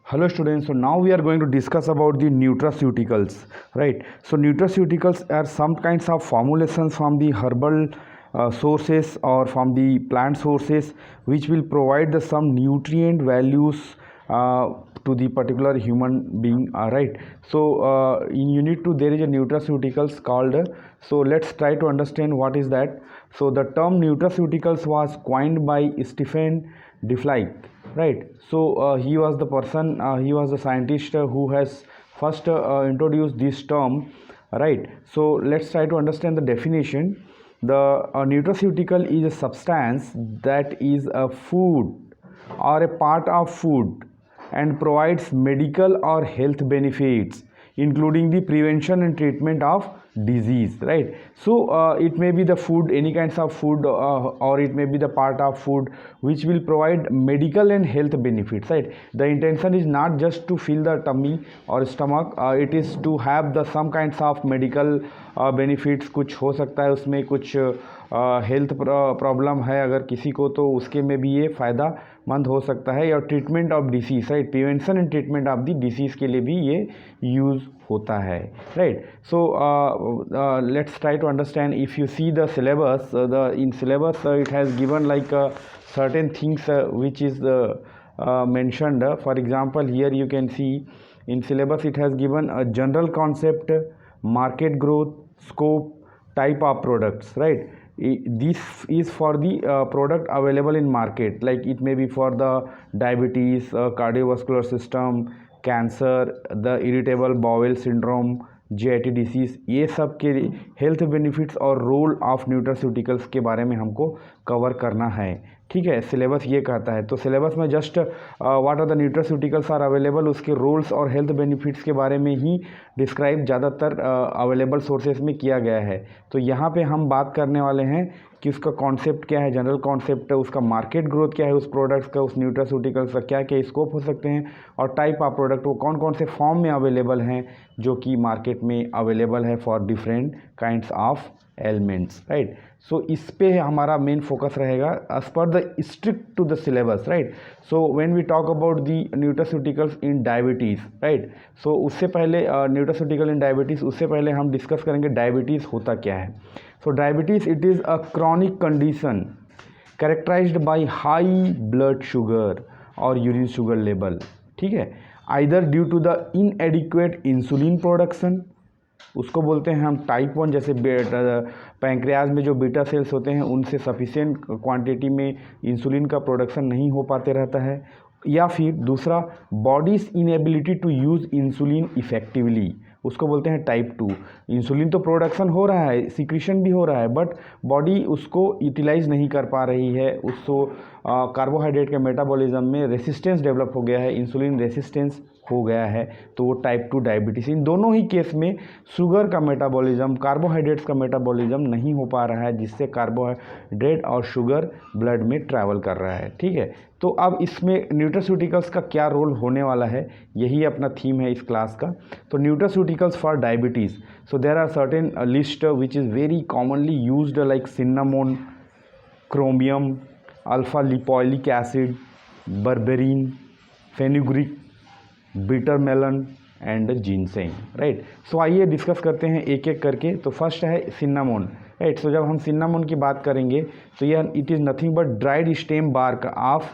Hello students, so now we are going to discuss about the nutraceuticals, right? So nutraceuticals are some kinds of formulations from the herbal sources or from the plant sources which will provide the some nutrient values to the particular human being, right? So in unit 2 there is a nutraceuticals called, so let's try to understand what is that. So the term nutraceuticals was coined by Stephen Defly, right? So he was the person, he was the scientist who has first introduced this term, right? So let's try to understand the definition. The nutraceutical is a substance that is a food or a part of food and provides medical or health benefits including the prevention and treatment of disease, right? So it may be the food, any kinds of food, or it may be the part of food which will provide medical and health benefits, right? The intention is not just to fill the tummy or stomach, it is to have the some kinds of medical benefits. कुछ हो सकता है उसमें, कुछ health problem है अगर किसी को, तो उसके में भी ये फ़ायदा मंद हो सकता है, या treatment of disease, right? Prevention and treatment of the disease के लिए भी ये यूज़ होता है, राइट? So let's try to understand. If you see the syllabus, the in syllabus it has given like certain things which is mentioned. For example, here you can see in syllabus it has given a general concept, market growth, scope, type of products, right? This is for the product available in market, like it may be for the diabetes, cardiovascular system, cancer, the irritable bowel syndrome, GIT disease, ये सब के health benefits और role of nutraceuticals के बारे में हमको cover करना है, ठीक है? सिलेबस ये कहता है. तो सिलेबस में just what are the nutraceuticals are available, उसके रोल्स और हेल्थ बेनिफिट्स के बारे में ही डिस्क्राइब ज़्यादातर अवेलेबल सोर्सेज में किया गया है. तो यहाँ पे हम बात करने वाले हैं कि उसका कॉन्सेप्ट क्या है, जनरल कॉन्सेप्ट है, उसका मार्केट ग्रोथ क्या है उस प्रोडक्ट्स का, उस न्यूट्रास्यूटिकल्स का क्या क्या स्कोप हो सकते हैं, और टाइप ऑफ प्रोडक्ट वो कौन कौन से फॉर्म में अवेलेबल हैं जो कि मार्केट में अवेलेबल है for different kinds of elements, right? So इस पे हमारा मेन फोकस रहेगा as per the strict to the syllabus, right? So when we talk about the nutraceuticals in diabetes, right? So उससे पहले न्यूट्रास्यूटिकल इन diabetes, उससे पहले हम डिस्कस करेंगे डायबिटीज़ होता क्या है. So diabetes, it is a chronic condition characterized by high blood sugar or urine sugar level, ठीक है? Either due to the inadequate insulin production, उसको बोलते हैं हम टाइप 1, जैसे पैंक्रियाज में जो बीटा सेल्स होते हैं उनसे सफिशिएंट क्वांटिटी में इंसुलिन का प्रोडक्शन नहीं हो पाते रहता है, या फिर दूसरा body's inability to use insulin effectively, उसको बोलते हैं टाइप 2. इंसुलिन तो प्रोडक्शन हो रहा है, सिक्रीशन भी हो रहा है, बट बॉडी उसको यूटिलाइज नहीं कर पा रही है, उसको कार्बोहाइड्रेट के मेटाबॉलिज्म में रेसिस्टेंस डेवलप हो गया है, इंसुलिन रेसिस्टेंस हो गया है, तो वो टाइप 2 डायबिटीज़. इन दोनों ही केस में शुगर का मेटाबॉलिज्म, कार्बोहाइड्रेट्स का मेटाबॉलिज्म नहीं हो पा रहा है, जिससे कार्बोहाइड्रेट और शुगर ब्लड में ट्रैवल कर रहा है, ठीक है? तो अब इसमें न्यूट्रास्यूटिकल्स का क्या रोल होने वाला है, यही अपना थीम है इस क्लास का. तो nutraceuticals for diabetes, so there are certain list which is very commonly used like cinnamon, chromium, alpha lipoic acid, berberine, fenugreek, bitter melon and ginseng, right? So आइए डिस्कस करते हैं एक एक करके. तो फर्स्ट है सिन्नामोन, राइट? सो जब हम सिन्नामोन की बात करेंगे तो यह it is nothing but dried stem bark of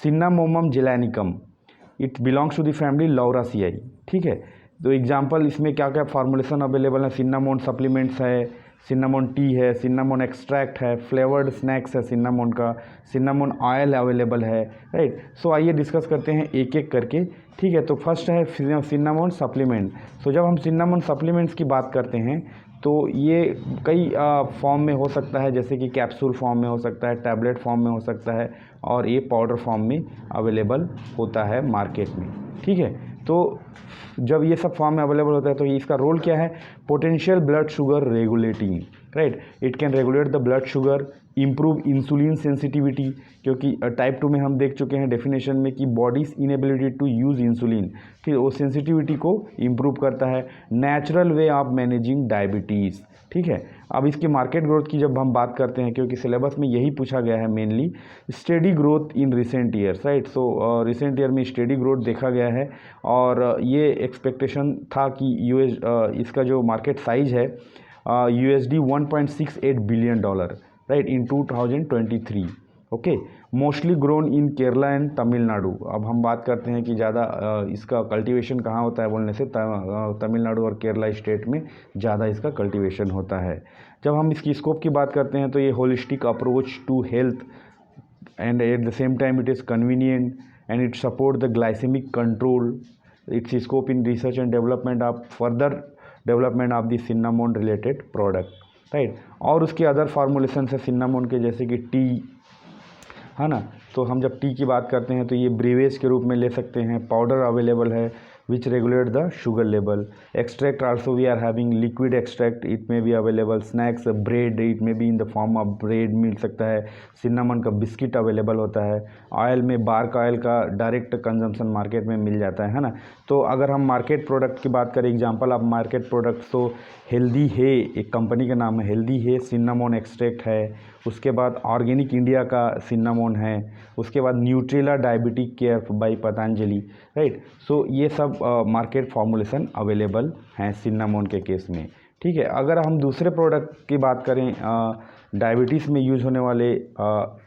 Cinnamomum zeylanicum. It belongs to the family Lauraceae, ठीक है? तो एग्जांपल इसमें क्या क्या फार्मूलेशन अवेलेबल है, सिन्नामोन सप्लीमेंट्स है, सिन्नामोन टी है, सिन्नामोन एक्सट्रैक्ट है, फ्लेवर्ड स्नैक्स है सिन्नामोन का, सिन्नामोन ऑयल अवेलेबल है, राइट? सो आइए डिस्कस करते हैं एक एक करके, ठीक है? तो फर्स्ट है सिन्नामोन सप्लीमेंट. सो जब हम सिन्नामोन सप्लीमेंट्स की बात करते हैं तो ये कई फॉर्म में हो सकता है, जैसे कि कैप्सूल फॉर्म में हो सकता है, टैबलेट फॉर्म में हो सकता है, और ये पाउडर फॉर्म में अवेलेबल होता है मार्केट में, ठीक है? तो जब ये सब फॉर्म में अवेलेबल होता है तो इसका रोल क्या है, potential blood sugar regulating, right? It can regulate the blood sugar, improve insulin sensitivity, क्योंकि टाइप 2 में हम देख चुके हैं डेफिनेशन में कि body's inability to use insulin, ठीक है, वो सेंसिटिविटी को इम्प्रूव करता है। Natural way of managing diabetes, ठीक है। अब इसके मार्केट ग्रोथ की जब हम बात करते हैं, क्योंकि सिलेबस में यही पूछा गया है mainly, steady growth in recent years, right. So recent year में स्टेडी ग्रोथ देखा गया है, और ये एक्सपेक्टेशन था कि इसका जो मार्केट साइज है USD 1.68 billion dollar, right, in 2023, okay. Mostly grown in Kerala and Tamil Nadu. अब हम बात करते हैं कि ज़्यादा इसका कल्टीवेशन कहाँ होता है बोलने से तमिलनाडु और केरला स्टेट में ज़्यादा इसका कल्टीवेशन होता है। जब हम इसकी स्कोप की बात करते हैं तो ये holistic approach to health and at the same time it is convenient and it support the glycemic control. Its scope in research and development of further development of the cinnamon related product, right। और उसके other formulation है सिन्नामोन के, जैसे कि T, है ना। तो हम जब टी की बात करते हैं तो ये ब्रीवेज के रूप में ले सकते हैं, पाउडर अवेलेबल है which regulate the sugar level. Extract also we are having liquid extract, it may be available. Snacks, bread, it may be in the form of bread मिल सकता है। सिन्नामन का बिस्किट अवेलेबल होता है। ऑयल में bark oil का direct consumption market में मिल जाता है ना। तो अगर हम मार्केट प्रोडक्ट की बात करें, एग्जांपल ऑफ मार्केट प्रोडक्ट, तो हेल्दी है, एक कंपनी का नाम है हेल्दी है, सिन्नामोन एक्सट्रैक्ट है। उसके बाद ऑर्गेनिक इंडिया का सिन्नामोन है। उसके बाद Nutrela diabetic care by Patanjali, right. So ये सब मार्केट फॉर्मुलेशन अवेलेबल हैं सिन्नामोन के केस में, ठीक है। अगर हम दूसरे प्रोडक्ट की बात करें डायबिटीज़ में यूज़ होने वाले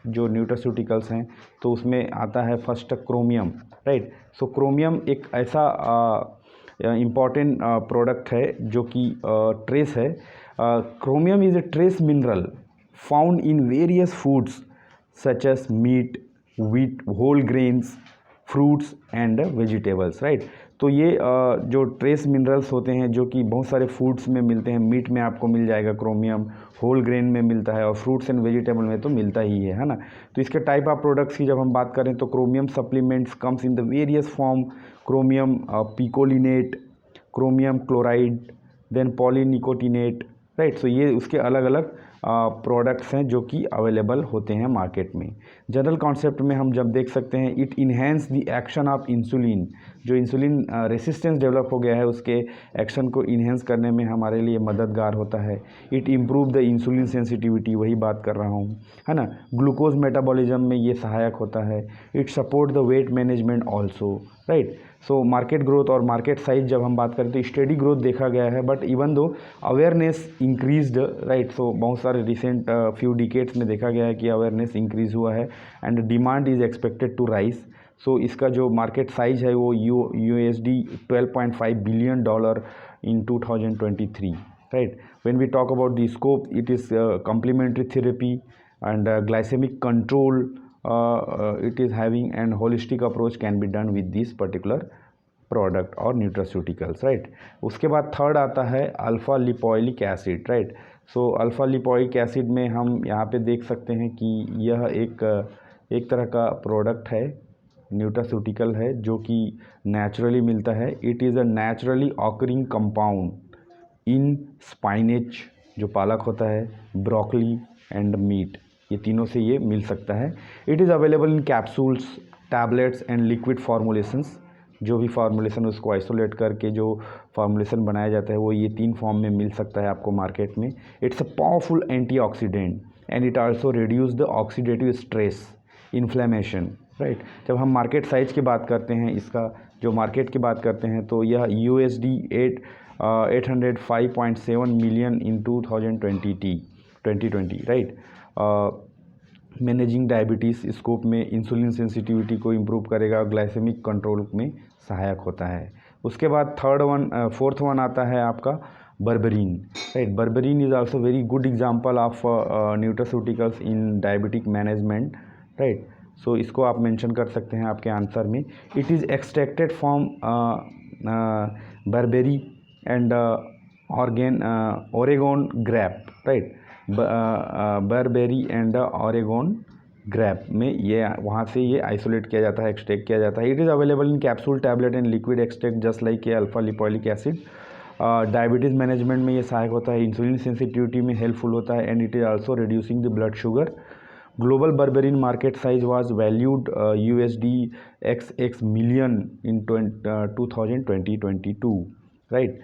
जो न्यूट्रास्यूटिकल्स हैं, तो उसमें आता है first chromium, right. So chromium एक ऐसा इम्पॉर्टेंट प्रोडक्ट है जो कि ट्रेस है। Chromium is a trace mineral found in various foods such as meat, wheat, whole grains, fruits and vegetables, right. तो ये जो ट्रेस मिनरल्स होते हैं जो कि बहुत सारे फूड्स में मिलते हैं, मीट में आपको मिल जाएगा क्रोमियम, होल ग्रेन में मिलता है, और फ्रूट्स एंड वेजिटेबल में तो मिलता ही है ना। तो इसके टाइप ऑफ प्रोडक्ट्स की जब हम बात करें तो chromium supplements comes in the various form, chromium picolinate, chromium chloride, then polynicotinate, right. So ये उसके अलग अलग प्रोडक्ट्स हैं जो कि अवेलेबल होते हैं मार्केट में। जनरल कॉन्सेप्ट में हम जब देख सकते हैं, it enhance the action of insulin, जो इंसुलिन रेसिस्टेंस डेवलप हो गया है उसके एक्शन को इन्हेंस करने में हमारे लिए मददगार होता है। It improve the insulin sensitivity, वही बात कर रहा हूँ, है ना। ग्लूकोज मेटाबॉलिज्म में ये सहायक होता है। It support the weight management also, right. So market growth और मार्केट साइज जब हम बात करें तो स्टेडी ग्रोथ देखा गया है, but even though awareness increased, right. So बहुत सारे रिसेंट फ्यू डिकेड्स में देखा गया है कि अवेयरनेस इंक्रीज हुआ है and demand is expected to rise. So इसका जो मार्केट साइज है वो USD 12.5 billion dollar in 2023, right. When we talk about the scope, it is complementary therapy and glycemic control it is having, and holistic approach can be done with this particular product or nutraceuticals, right। उसके बाद third आता है alpha lipoic acid, right. सो alpha lipoic acid में हम यहाँ पे देख सकते हैं कि यह एक तरह का प्रोडक्ट है, न्यूट्रास्यूटिकल है, जो कि नेचुरली मिलता है। It is a naturally occurring compound in spinach, जो पालक होता है, ब्रोकली एंड मीट, ये तीनों से ये मिल सकता है। It is available in capsules, tablets and liquid formulations, जो भी फार्मूलेशन उसको आइसोलेट करके जो फार्मूलेशन बनाया जाता है वो ये 3 फॉर्म में मिल सकता है आपको मार्केट में। It's a powerful antioxidant and it also reduce the oxidative stress, inflammation, right. जब हम मार्केट साइज की बात करते हैं, इसका जो मार्केट की बात करते हैं, तो यह USD 805.7 million in 2020, right. Managing diabetes scope में इंसुलिन सेंसिटिविटी को इम्प्रूव करेगा, ग्लाइसेमिक कंट्रोल में सहायक होता है। उसके बाद फोर्थ वन आता है आपका berberine, right. Berberine is also very good example of nutraceuticals in diabetic management, right. So इसको आप मेंशन कर सकते हैं आपके आंसर में। It is extracted from barberry and Oregon grape, right. Barberry and Oregon grape में ये वहाँ से ये आइसोलेट किया जाता है, एक्सट्रैक्ट किया जाता है। It is available in capsule, tablet and liquid extract just like a alpha lipoic acid. Diabetes management में ये सहायक होता है, इंसुलिन सेंसिटिविटी में हेल्पफुल होता है, and it is also reducing the blood sugar. Global berberine market size was valued USD XX million in 2022, right.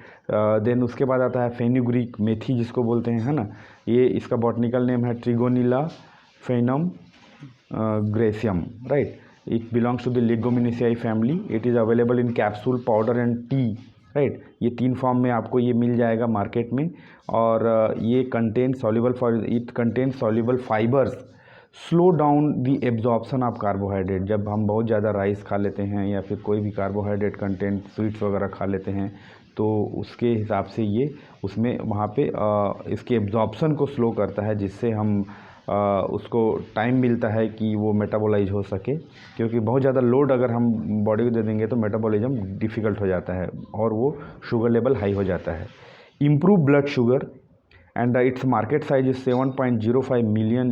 Then उसके बाद आता है फेनुग्रीक मेथी जिसको बोलते हैं, है ना. ये इसका बॉटनिकल नेम है Trigonella foenum graecum, right. It belongs to the Leguminosae family. It is available in capsule, powder and tea, right. ये 3 फॉर्म में आपको ये मिल जाएगा मार्केट में. और ये it contain soluble fibres slow down the absorption of carbohydrate. जब हम बहुत ज़्यादा राइस खा लेते हैं या फिर कोई भी कार्बोहाइड्रेट कंटेंट स्वीट्स वगैरह खा लेते हैं तो उसके हिसाब से ये उसमें वहाँ पे इसके एब्जॉर्प्शन को स्लो करता है, जिससे हम उसको टाइम मिलता है कि वो मेटाबोलाइज हो सके. क्योंकि बहुत ज़्यादा लोड अगर हम बॉडी को दे देंगे तो मेटाबॉलिज्म डिफ़िकल्ट हो जाता है और वो शुगर लेवल हाई हो जाता है. Improve blood sugar and its market size is $7.05 million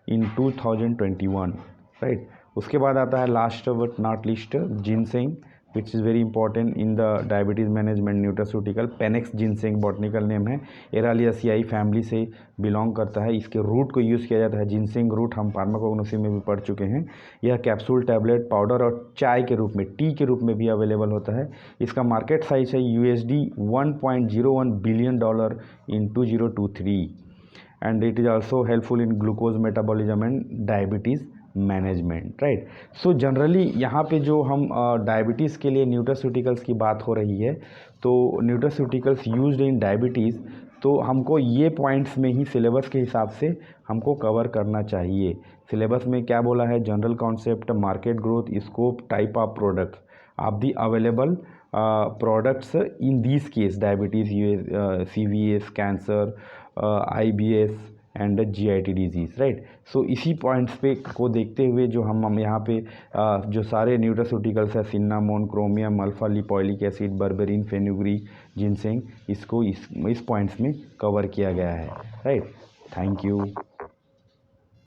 in 2021, right. उसके बाद आता है last but not least ginseng, which is very important in the diabetes management nutraceutical. Panax ginseng botanical name है. Araliaceae family से belong करता है. इसके root को यूज़ किया जाता है. जिनसेंग रूट हम फार्माकोग्नोसी में भी पढ़ चुके हैं. यह कैप्सूल, टैबलेट, पाउडर और चाय के रूप में, टी के रूप में भी अवेलेबल होता है. इसका मार्केट साइज है USD $1.01 billion in 2023, and it is also helpful in glucose metabolism and diabetes management, right. So generally यहाँ पे जो हम डायबिटीज़ के लिए न्यूट्रास्यूटिकल्स की बात हो रही है, तो न्यूट्रास्यूटिकल्स यूज्ड इन डायबिटीज़, तो हमको ये पॉइंट्स में ही सिलेबस के हिसाब से हमको कवर करना चाहिए. सिलेबस में क्या बोला है? General concept, market growth, scope, type of products of the available products in these case, diabetes, CVS, cancer, IBS and GIT diseases, right. So इसी पॉइंट्स पे को देखते हुए जो हम यहाँ पे जो सारे न्यूट्रास्यूटिकल्स है, cinnamon, chromium, alpha lipoic acid, berberine, fenugreek, ginseng, इसको इस पॉइंट्स में कवर किया गया है, राइट. Thank you.